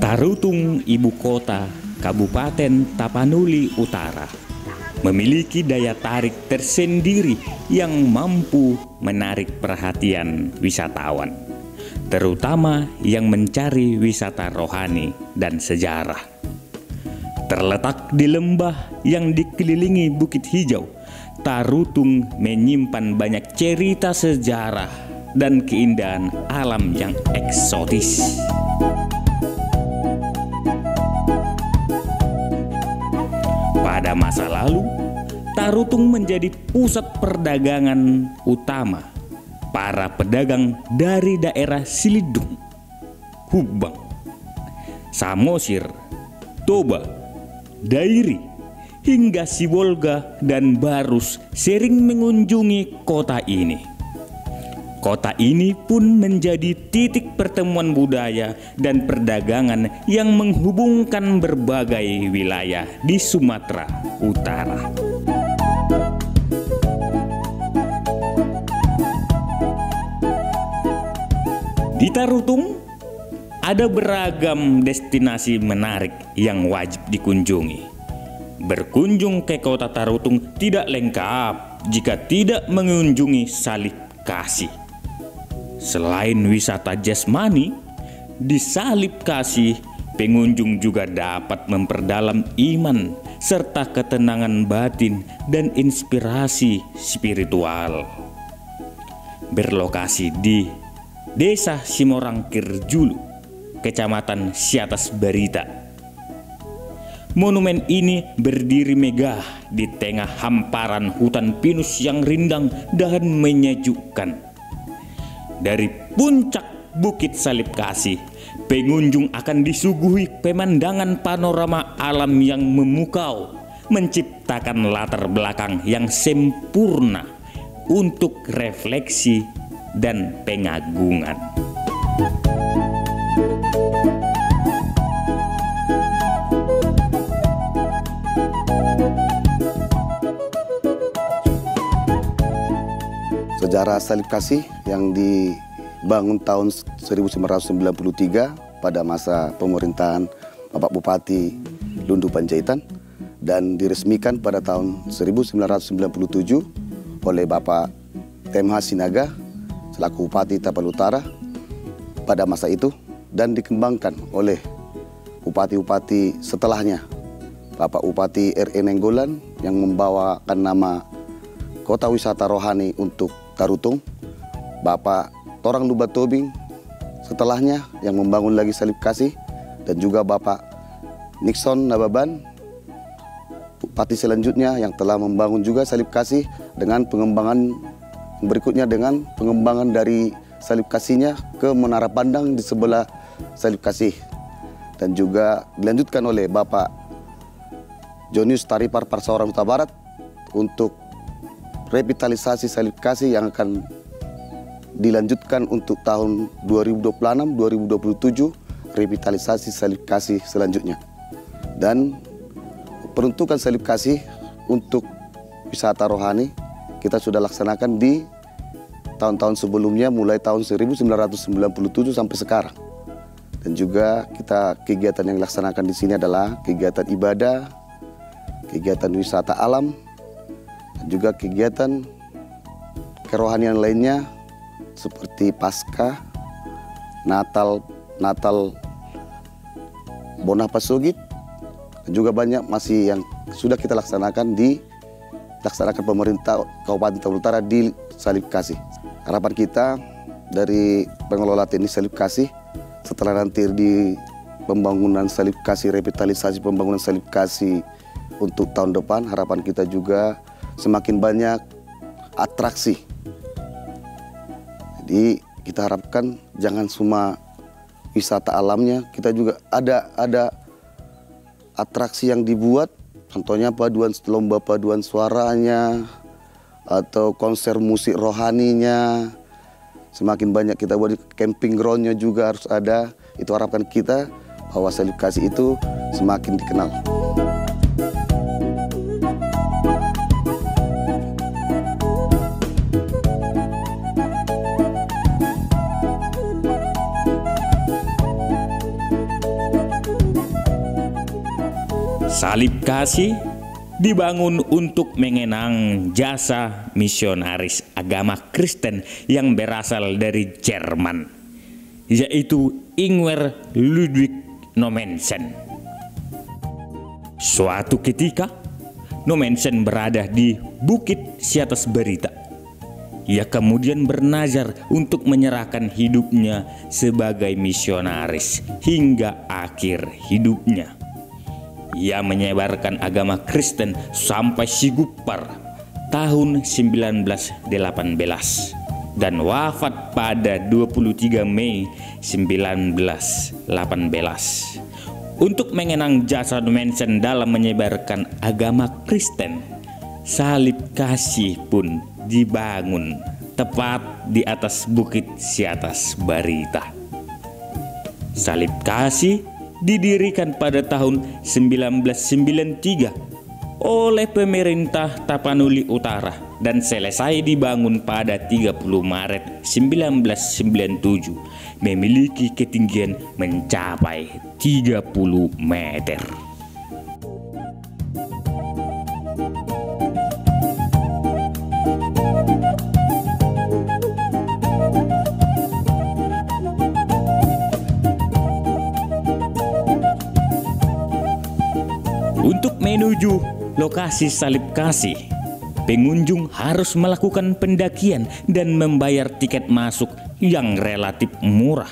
Tarutung, ibu kota Kabupaten Tapanuli Utara, memiliki daya tarik tersendiri yang mampu menarik perhatian wisatawan, terutama yang mencari wisata rohani dan sejarah. Terletak di lembah yang dikelilingi bukit hijau, Tarutung menyimpan banyak cerita sejarah dan keindahan alam yang eksotis. Pada masa lalu, Tarutung menjadi pusat perdagangan utama para pedagang dari daerah Silidung, Hubang, Samosir, Toba, Dairi, hingga Sibolga dan Barus sering mengunjungi kota ini. Kota ini pun menjadi titik pertemuan budaya dan perdagangan yang menghubungkan berbagai wilayah di Sumatera Utara. Di Tarutung ada beragam destinasi menarik yang wajib dikunjungi. Berkunjung ke kota Tarutung tidak lengkap jika tidak mengunjungi Salib Kasih. Selain wisata jasmani, di Salib Kasih pengunjung juga dapat memperdalam iman serta ketenangan batin dan inspirasi spiritual. Berlokasi di Desa Simorangkir Julu, Kecamatan Siatas Barita. Monumen ini berdiri megah di tengah hamparan hutan pinus yang rindang dan menyejukkan. Dari puncak Bukit Salib Kasih, pengunjung akan disuguhi pemandangan panorama alam yang memukau, menciptakan latar belakang yang sempurna untuk refleksi dan pengagungan. Sejarah Salib Kasih yang dibangun tahun 1993 pada masa pemerintahan Bapak Bupati Lundu Panjaitan dan diresmikan pada tahun 1997 oleh Bapak TMH Sinaga selaku Bupati Tapanuli Utara pada masa itu, dan dikembangkan oleh bupati-bupati setelahnya, Bapak Bupati R.E. Nenggolan yang membawakan nama Kota Wisata Rohani untuk Tarutung, Bapak Torang Luba Tobing setelahnya yang membangun lagi Salib Kasih, dan juga Bapak Nixon Nababan, bupati selanjutnya yang telah membangun juga Salib Kasih dengan pengembangan berikutnya, dengan pengembangan dari Salib Kasihnya ke Menara Pandang di sebelah Salib Kasih, dan juga dilanjutkan oleh Bapak Jonius Taripar Parsaorang Huta Barat untuk revitalisasi Salib Kasih yang akan dilanjutkan untuk tahun 2026-2027, revitalisasi Salib Kasih selanjutnya. Dan peruntukan Salib Kasih untuk wisata rohani kita sudah laksanakan di tahun-tahun sebelumnya, mulai tahun 1997 sampai sekarang. Dan juga kegiatan yang dilaksanakan di sini adalah kegiatan ibadah, kegiatan wisata alam, dan juga kegiatan kerohanian lainnya seperti Paskah, Natal Bonapasogit, dan juga banyak masih yang sudah kita laksanakan pemerintah Kabupaten Tapanuli Utara di Salib Kasih. Harapan kita dari pengelola teknis Salib Kasih, setelah nanti di pembangunan Salib Kasih, revitalisasi pembangunan Salib Kasih untuk tahun depan, harapan kita juga semakin banyak atraksi. Jadi kita harapkan jangan cuma wisata alamnya, kita juga ada atraksi yang dibuat, contohnya lomba paduan suaranya atau konser musik rohaninya. Semakin banyak kita buat, camping groundnya juga harus ada. Itu harapan kita bahwa Salib Kasih itu semakin dikenal. Salib Kasih dibangun untuk mengenang jasa misionaris agama Kristen yang berasal dari Jerman, yaitu Ingwer Ludwig Nommensen. Suatu ketika, Nommensen berada di Bukit Siatas Berita. Ia kemudian bernazar untuk menyerahkan hidupnya sebagai misionaris hingga akhir hidupnya. Ia menyebarkan agama Kristen sampai Sigupar tahun 1918 dan wafat pada 23 Mei 1918. Untuk mengenang jasa Nommensen dalam menyebarkan agama Kristen, Salib Kasih pun dibangun tepat di atas Bukit Siatas Berita. Salib Kasih didirikan pada tahun 1993 oleh pemerintah Tapanuli Utara dan selesai dibangun pada 30 Maret 1997, memiliki ketinggian mencapai 30 meter. Untuk menuju lokasi Salib Kasih, pengunjung harus melakukan pendakian dan membayar tiket masuk yang relatif murah.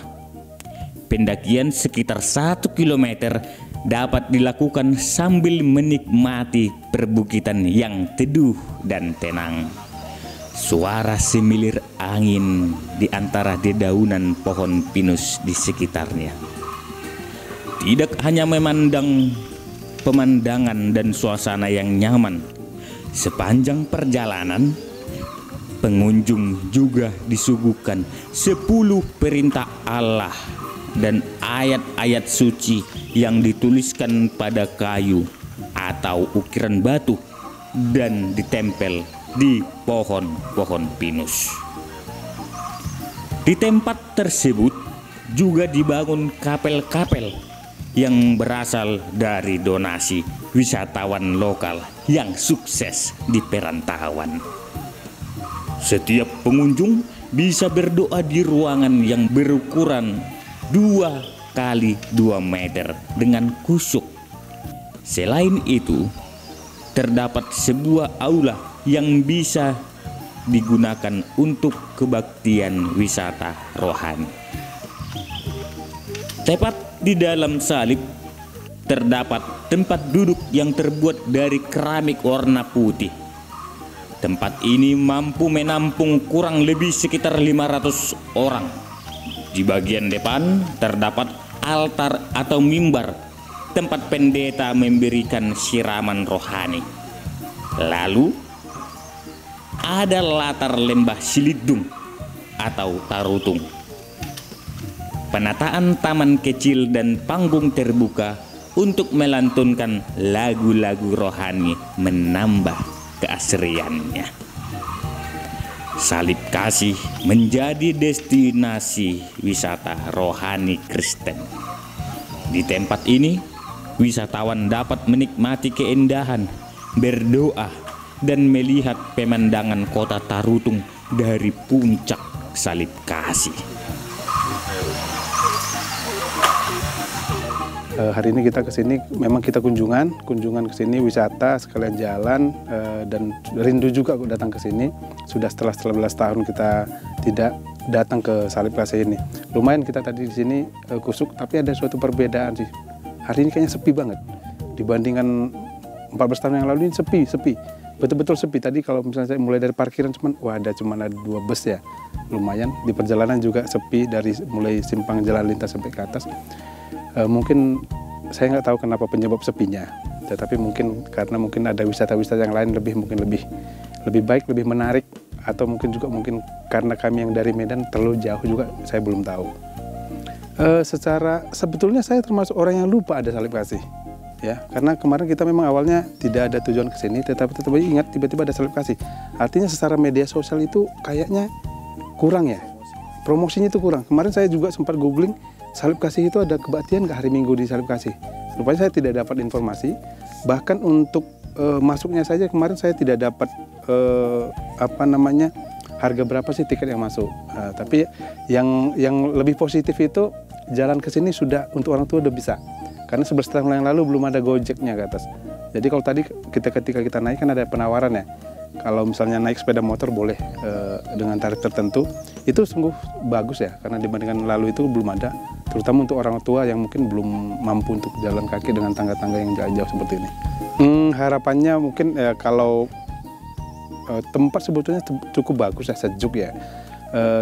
Pendakian sekitar 1 km dapat dilakukan sambil menikmati perbukitan yang teduh dan tenang. Suara semilir angin di antara dedaunan pohon pinus di sekitarnya tidak hanya memandang pemandangan dan suasana yang nyaman. Sepanjang perjalanan, pengunjung juga disuguhkan 10 perintah Allah dan ayat-ayat suci yang dituliskan pada kayu atau ukiran batu dan ditempel di pohon-pohon pinus. Di tempat tersebut juga dibangun kapel-kapel yang berasal dari donasi wisatawan lokal yang sukses di perantauan. Setiap pengunjung bisa berdoa di ruangan yang berukuran 2 kali 2 meter dengan khusyuk. Selain itu, terdapat sebuah aula yang bisa digunakan untuk kebaktian wisata rohani. Tepat di dalam salib terdapat tempat duduk yang terbuat dari keramik warna putih. Tempat ini mampu menampung kurang lebih sekitar 500 orang. Di bagian depan terdapat altar atau mimbar, tempat pendeta memberikan siraman rohani. Lalu ada latar lembah Silidung atau Tarutung. Penataan taman kecil dan panggung terbuka untuk melantunkan lagu-lagu rohani menambah keasriannya. Salib Kasih menjadi destinasi wisata rohani Kristen. Di tempat ini, wisatawan dapat menikmati keindahan, berdoa, dan melihat pemandangan kota Tarutung dari puncak Salib Kasih. Hari ini kita kesini, memang kita kunjungan kesini, wisata sekalian jalan, dan rindu juga datang ke sini. Sudah setelah 11 tahun kita tidak datang ke Salib Kasih ini. Lumayan kita tadi di sini kusuk, tapi ada suatu perbedaan sih. Hari ini kayaknya sepi banget dibandingkan 14 tahun yang lalu. Ini sepi, betul-betul sepi. Tadi kalau misalnya saya mulai dari parkiran cuma ada 2 bus ya, lumayan. Di perjalanan juga sepi, dari mulai simpang jalan lintas sampai ke atas. Mungkin saya nggak tahu kenapa penyebab sepinya, tetapi mungkin karena ada wisata-wisata yang lain lebih baik, lebih menarik, atau mungkin karena kami yang dari Medan terlalu jauh juga, saya belum tahu. Sebetulnya saya termasuk orang yang lupa ada Salib Kasih, ya, karena kemarin kita memang awalnya tidak ada tujuan ke sini, tetapi ingat tiba-tiba ada Salib Kasih. Artinya secara media sosial itu kayaknya kurang ya, promosinya itu kurang. Kemarin saya juga sempat googling Salib Kasih itu ada kebaktian ke hari Minggu di Salib Kasih. Rupanya saya tidak dapat informasi, Bahkan untuk masuknya saja kemarin saya tidak dapat harga berapa sih tiket yang masuk. Tapi yang lebih positif itu jalan ke sini sudah untuk orang tua udah bisa. Karena 11 tahun yang lalu belum ada Gojeknya ke atas. Jadi kalau tadi ketika kita naik kan ada penawaran ya. Kalau misalnya naik sepeda motor boleh dengan tarif tertentu, itu sungguh bagus ya. Karena dibandingkan lalu itu belum ada, terutama untuk orang tua yang mungkin belum mampu untuk jalan kaki dengan tangga-tangga yang jauh seperti ini. Harapannya mungkin kalau tempat sebetulnya cukup bagus ya, sejuk ya.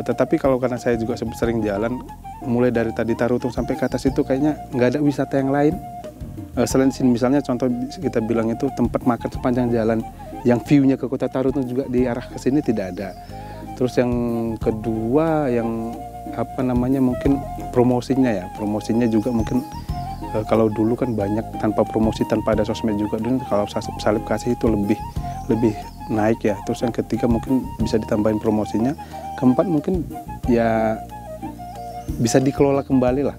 Tetapi kalau karena saya juga sering jalan, mulai dari tadi Tarutung sampai ke atas itu kayaknya nggak ada wisata yang lain. Selain sini misalnya contoh kita bilang itu tempat makan sepanjang jalan yang view-nya ke kota Tarutung juga di arah ke sini tidak ada. Terus yang kedua yang mungkin promosinya ya. Promosinya juga mungkin kalau dulu kan banyak tanpa promosi, tanpa ada sosmed juga. Dan kalau Salib Kasih itu lebih naik ya. Terus yang ketiga mungkin bisa ditambahin promosinya. Keempat mungkin ya bisa dikelola kembali lah.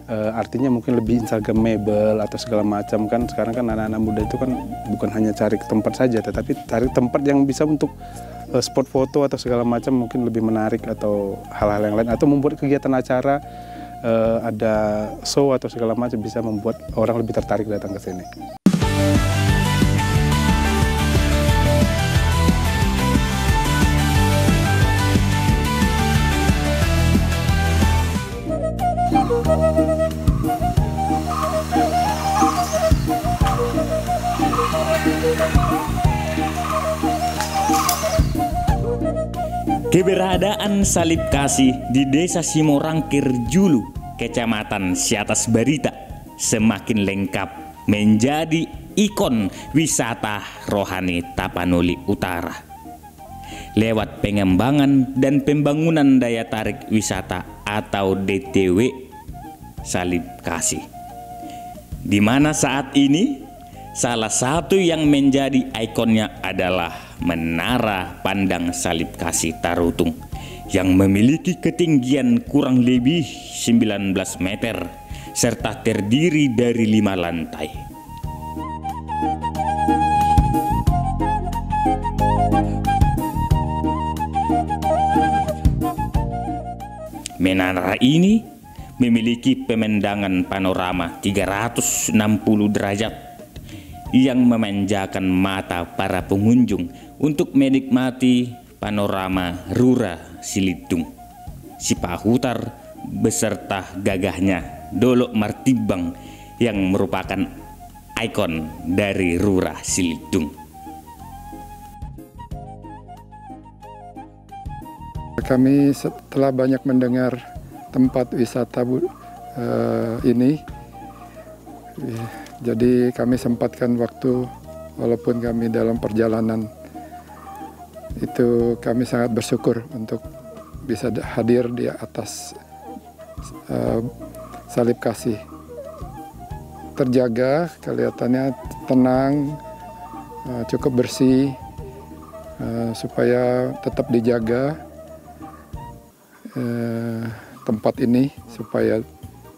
Artinya mungkin lebih instagramable atau segala macam kan. Sekarang kan anak-anak muda itu kan bukan hanya cari ke tempat saja, tetapi cari tempat yang bisa untuk spot foto atau segala macam, mungkin lebih menarik atau hal-hal yang lain, atau membuat kegiatan acara ada show atau segala macam, bisa membuat orang lebih tertarik datang ke sini. Keberadaan Salib Kasih di Desa Simorangkir Julu, Kecamatan Siatas Barita, semakin lengkap menjadi ikon wisata rohani Tapanuli Utara. Lewat pengembangan dan pembangunan daya tarik wisata atau DTW Salib Kasih, di mana saat ini salah satu yang menjadi ikonnya adalah Menara Pandang Salib Kasih Tarutung yang memiliki ketinggian kurang lebih 19 meter serta terdiri dari 5 lantai. Menara ini memiliki pemandangan panorama 360 derajat yang memanjakan mata para pengunjung untuk menikmati panorama Rura Silitung, Sipahutar beserta gagahnya Dolok Martibang yang merupakan ikon dari Rura Silitung. Kami setelah banyak mendengar tempat wisata ini, jadi kami sempatkan waktu, walaupun kami dalam perjalanan itu, kami sangat bersyukur untuk bisa hadir di atas Salib Kasih. Terjaga, kelihatannya tenang, cukup bersih, supaya tetap dijaga tempat ini supaya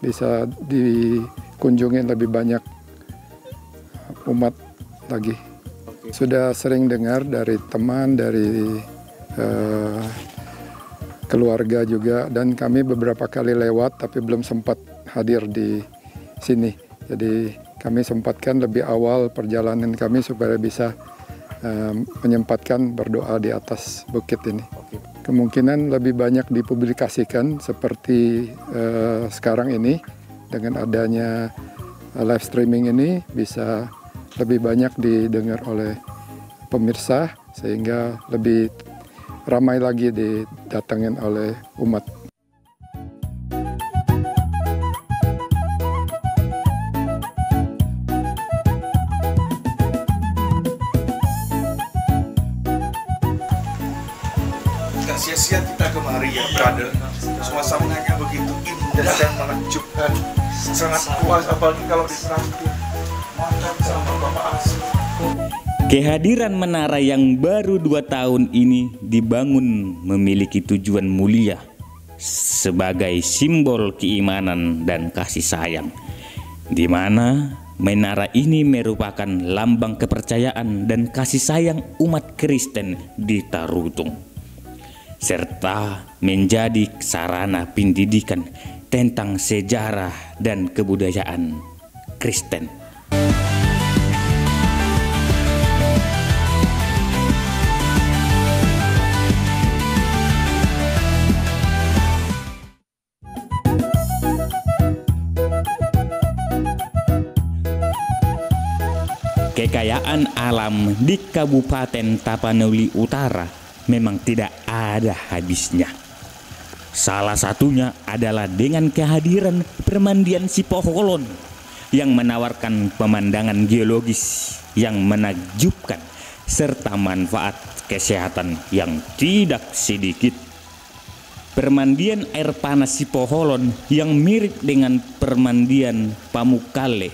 bisa dikunjungi lebih banyak umat lagi. Sudah sering dengar dari teman, dari keluarga juga, dan kami beberapa kali lewat tapi belum sempat hadir di sini. Jadi kami sempatkan lebih awal perjalanan kami supaya bisa menyempatkan berdoa di atas bukit ini. Kemungkinan lebih banyak dipublikasikan seperti sekarang ini, dengan adanya live streaming ini bisa lebih banyak didengar oleh pemirsa, sehingga lebih ramai lagi didatangin oleh umat. Gak sia-sia kita kemari ya, brother. Suasananya begitu indah dan menakjubkan, sangat puas, apalagi kalau ditraktir makan sama Bapak Asli. Kehadiran menara yang baru 2 tahun ini dibangun memiliki tujuan mulia sebagai simbol keimanan dan kasih sayang, di mana Menara ini merupakan lambang kepercayaan dan kasih sayang umat Kristen di Tarutung, serta menjadi sarana pendidikan tentang sejarah dan kebudayaan Kristen. Kekayaan alam di Kabupaten Tapanuli Utara memang tidak ada habisnya. Salah satunya adalah dengan kehadiran Permandian Sipoholon yang menawarkan pemandangan geologis yang menakjubkan serta manfaat kesehatan yang tidak sedikit. Permandian air panas Sipoholon yang mirip dengan Permandian Pamukkale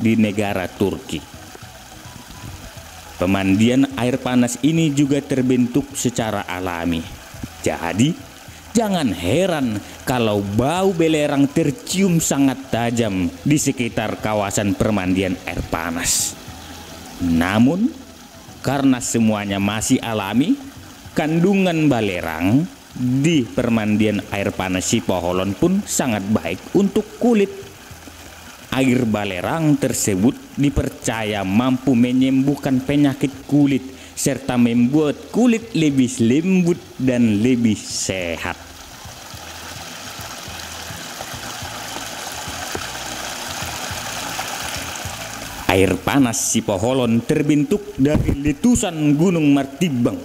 di negara Turki. Pemandian air panas ini juga terbentuk secara alami. Jadi, jangan heran kalau bau belerang tercium sangat tajam di sekitar kawasan permandian air panas. Namun, karena semuanya masih alami, kandungan belerang di permandian air panas Sipoholon pun sangat baik untuk kulit. Air belerang tersebut dipercaya mampu menyembuhkan penyakit kulit serta membuat kulit lebih lembut dan lebih sehat. Air panas Sipoholon terbentuk dari letusan Gunung Martibang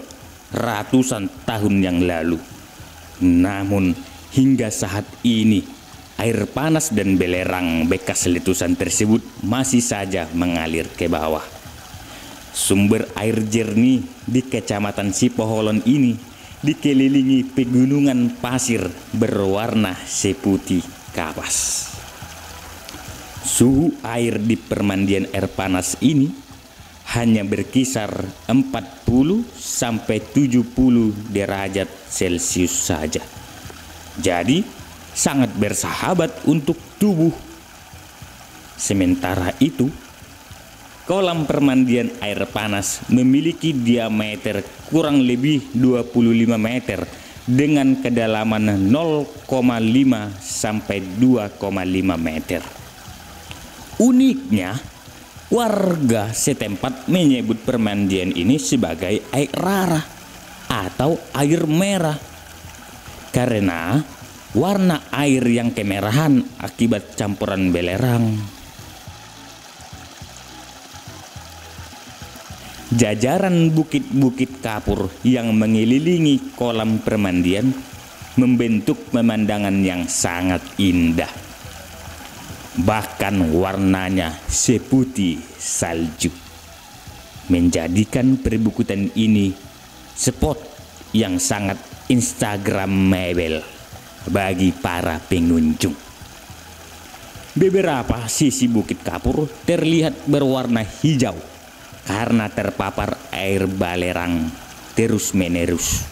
ratusan tahun yang lalu. Namun hingga saat ini air panas dan belerang bekas letusan tersebut masih saja mengalir ke bawah. Sumber air jernih di Kecamatan Sipoholon ini dikelilingi pegunungan pasir berwarna seputih kapas. Suhu air di permandian air panas ini hanya berkisar 40 sampai 70 derajat Celcius saja. Jadi sangat bersahabat untuk tubuh. Sementara itu, kolam permandian air panas memiliki diameter kurang lebih 25 meter dengan kedalaman 0,5 sampai 2,5 meter. Uniknya, warga setempat menyebut permandian ini sebagai air rara atau air merah karena warna air yang kemerahan akibat campuran belerang. Jajaran bukit-bukit kapur yang mengelilingi kolam permandian membentuk pemandangan yang sangat indah. Bahkan warnanya seputih salju, menjadikan perbukitan ini spot yang sangat instagramable bagi para pengunjung. Beberapa sisi bukit kapur terlihat berwarna hijau karena terpapar air belerang terus-menerus.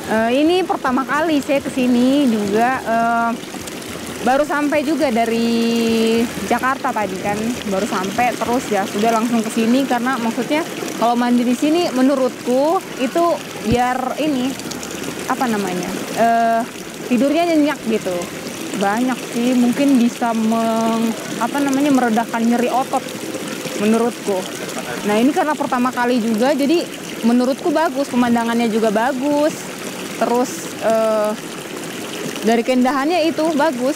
Ini pertama kali saya kesini juga, baru sampai juga dari Jakarta tadi kan, baru sampai terus ya sudah langsung kesini karena maksudnya kalau mandi di sini menurutku itu biar ini tidurnya nyenyak gitu. Banyak sih mungkin bisa meredakan nyeri otot menurutku. Nah ini karena pertama kali juga jadi menurutku bagus, pemandangannya juga bagus. Terus dari keindahannya itu bagus.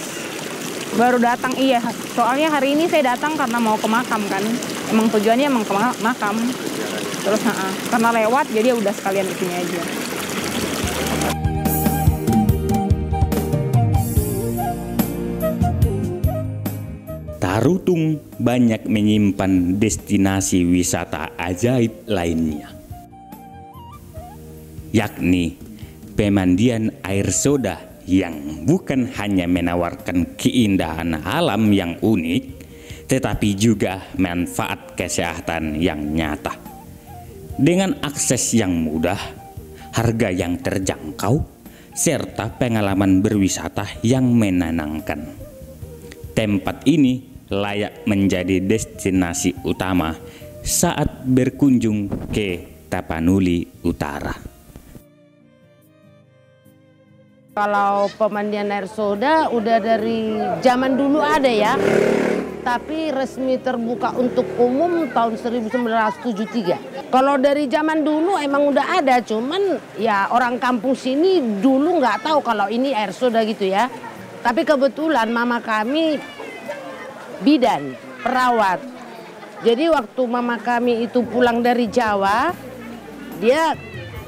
Baru datang, iya, soalnya hari ini saya datang karena mau ke makam kan. Emang tujuannya emang ke makam. Terus karena lewat jadi udah sekalian di sini aja. Tarutung banyak menyimpan destinasi wisata ajaib lainnya, yakni pemandian air soda yang bukan hanya menawarkan keindahan alam yang unik, tetapi juga manfaat kesehatan yang nyata. Dengan akses yang mudah, harga yang terjangkau, serta pengalaman berwisata yang menenangkan. Tempat ini layak menjadi destinasi utama saat berkunjung ke Tapanuli Utara. Kalau pemandian air soda udah dari zaman dulu ada ya, tapi resmi terbuka untuk umum tahun 1973. Kalau dari zaman dulu emang udah ada, cuman ya orang kampung sini dulu nggak tahu kalau ini air soda gitu ya. Tapi kebetulan mama kami bidan, perawat. Jadi waktu mama kami itu pulang dari Jawa, dia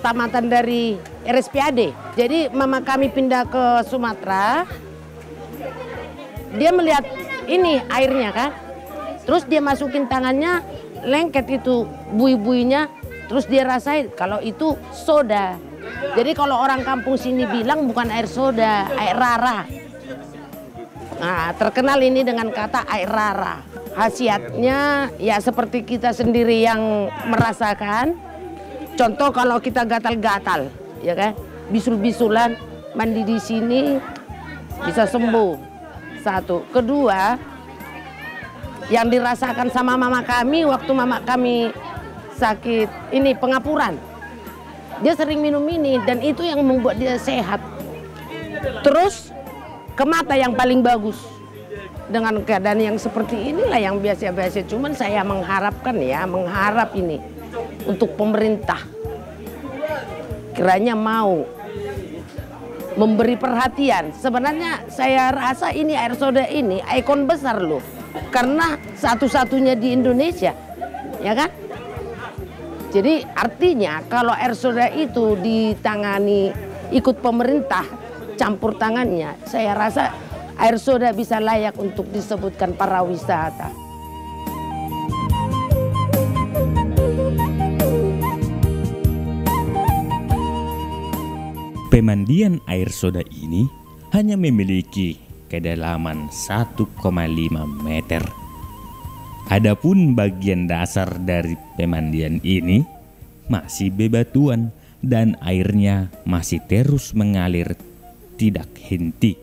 tamatan dari RSPAD. Jadi mama kami pindah ke Sumatera, dia melihat ini airnya kan. Terus dia masukin tangannya, lengket itu bui-buinya, terus dia rasain kalau itu soda. Jadi kalau orang kampung sini bilang bukan air soda, air rara. Nah, terkenal ini dengan kata air rara. Khasiatnya ya seperti kita sendiri yang merasakan. Contoh kalau kita gatal-gatal, ya kan, bisul-bisulan, mandi di sini bisa sembuh. Satu, kedua, yang dirasakan sama mama kami waktu mama kami sakit ini pengapuran. Dia sering minum ini dan itu yang membuat dia sehat. Terus ke mata yang paling bagus. Dengan keadaan yang seperti inilah yang biasa-biasa. Cuman saya mengharapkan ya, mengharap ini untuk pemerintah. Kiranya mau memberi perhatian. Sebenarnya saya rasa ini air soda ini ikon besar loh. Karena satu-satunya di Indonesia. Ya kan? Jadi artinya kalau air soda itu ditangani ikut pemerintah, campur tangannya, saya rasa air soda bisa layak untuk disebutkan para wisata. Pemandian air soda ini hanya memiliki kedalaman 1,5 meter. Adapun bagian dasar dari pemandian ini masih bebatuan dan airnya masih terus mengalir tidak henti.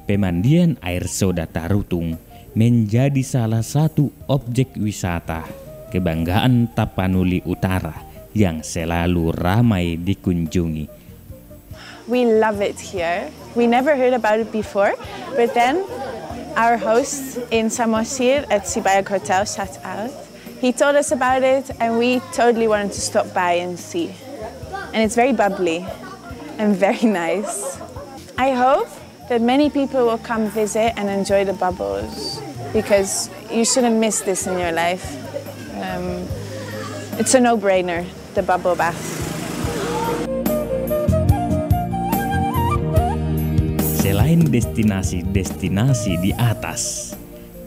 Pemandian air soda Tarutung menjadi salah satu objek wisata kebanggaan Tapanuli Utara yang selalu ramai dikunjungi. We love it here. We never heard about it before, but then our host in Samosir at Sibayag Hotel, shout out, he told us about it and we totally wanted to stop by and see. And it's very bubbly and very nice. I hope that many people will come visit and enjoy the bubbles because you shouldn't miss this in your life. It's a no-brainer, the bubble bath. Selain destinasi-destinasi di atas,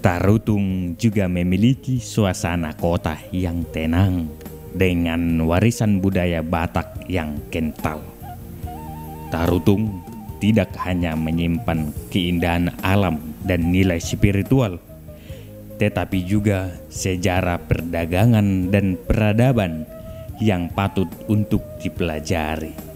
Tarutung juga memiliki suasana kota yang tenang dengan warisan budaya Batak yang kental. Tarutung tidak hanya menyimpan keindahan alam dan nilai spiritual, tetapi juga sejarah perdagangan dan peradaban yang patut untuk dipelajari.